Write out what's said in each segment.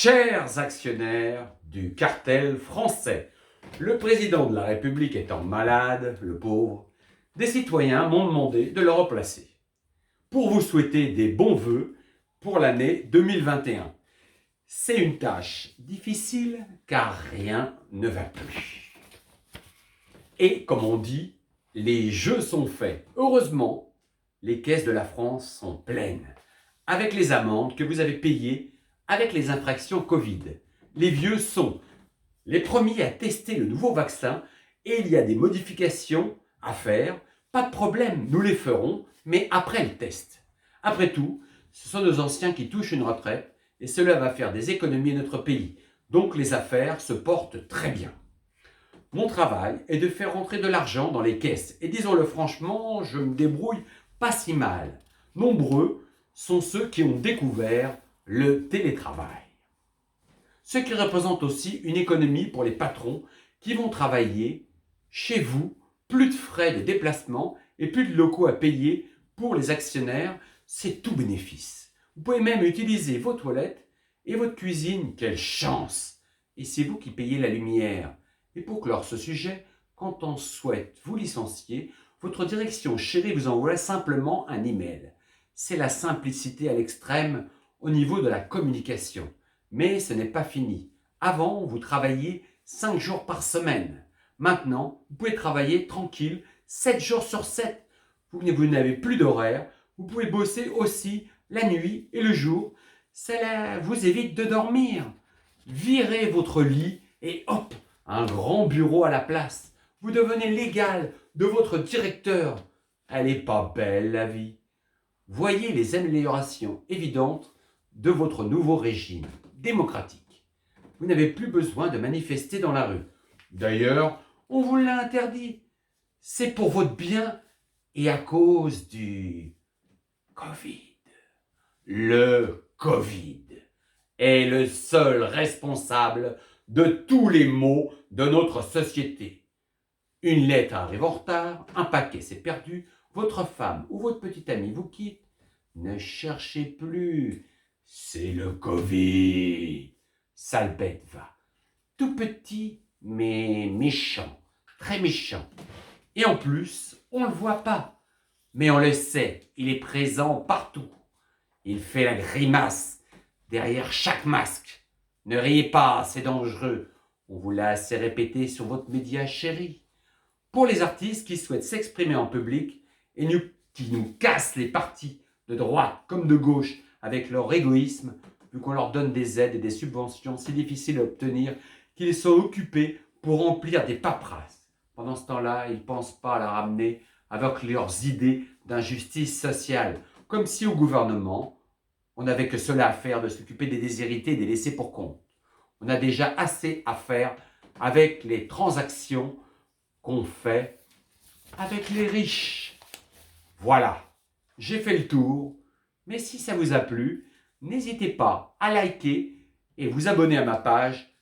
Chers actionnaires du cartel français, le président de la République étant malade, le pauvre, des citoyens m'ont demandé de le remplacer pour vous souhaiter des bons vœux pour l'année 2021. C'est une tâche difficile car rien ne va plus. Et comme on dit, les jeux sont faits. Heureusement, les caisses de la France sont pleines avec les amendes que vous avez payées avec les infractions Covid. Les vieux sont les premiers à tester le nouveau vaccin et il y a des modifications à faire. Pas de problème, nous les ferons, mais après le test. Après tout, ce sont nos anciens qui touchent une retraite et cela va faire des économies à notre pays. Donc les affaires se portent très bien. Mon travail est de faire rentrer de l'argent dans les caisses et disons-le franchement, je me débrouille pas si mal. Nombreux sont ceux qui ont découvert le télétravail. Ce qui représente aussi une économie pour les patrons qui vont travailler chez vous, plus de frais de déplacement et plus de locaux à payer pour les actionnaires, c'est tout bénéfice. Vous pouvez même utiliser vos toilettes et votre cuisine, quelle chance! Et c'est vous qui payez la lumière. Et pour clore ce sujet, quand on souhaite vous licencier, votre direction chérie vous envoie simplement un email. C'est la simplicité à l'extrême au niveau de la communication. Mais ce n'est pas fini. Avant, vous travailliez 5 jours par semaine. Maintenant, vous pouvez travailler tranquille 7 jours sur 7. Vous n'avez plus d'horaire. Vous pouvez bosser aussi la nuit et le jour. Cela vous évite de dormir. Virez votre lit et hop, un grand bureau à la place. Vous devenez l'égal de votre directeur. Elle n'est pas belle la vie. Voyez les améliorations évidentes de votre nouveau régime démocratique. Vous n'avez plus besoin de manifester dans la rue. D'ailleurs, on vous l'a interdit. C'est pour votre bien et à cause du Covid. Le Covid est le seul responsable de tous les maux de notre société. Une lettre arrive en retard, un paquet s'est perdu, votre femme ou votre petit ami vous quitte. Ne cherchez plus. C'est le Covid. Sale bête va. Tout petit, mais méchant. Très méchant. Et en plus, on ne le voit pas. Mais on le sait, il est présent partout. Il fait la grimace derrière chaque masque. Ne riez pas, c'est dangereux. On vous l'a assez répété sur votre média chéri. Pour les artistes qui souhaitent s'exprimer en public et qui nous cassent les partis de droite comme de gauche avec leur égoïsme, vu qu'on leur donne des aides et des subventions si difficiles à obtenir, qu'ils sont occupés pour remplir des paperasses. Pendant ce temps-là, ils ne pensent pas à la ramener avec leurs idées d'injustice sociale, comme si au gouvernement, on n'avait que cela à faire de s'occuper des déshérités et des laissés pour compte. On a déjà assez à faire avec les transactions qu'on fait avec les riches. Voilà, j'ai fait le tour, mais si ça vous a plu, n'hésitez pas à liker et vous abonner à ma page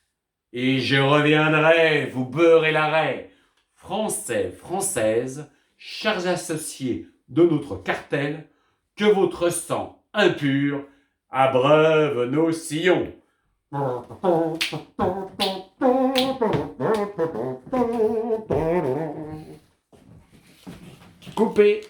et je reviendrai vous beurrer l'arrêt. Français, Françaises, chers associés de notre cartel, que votre sang impur abreuve nos sillons. Coupé.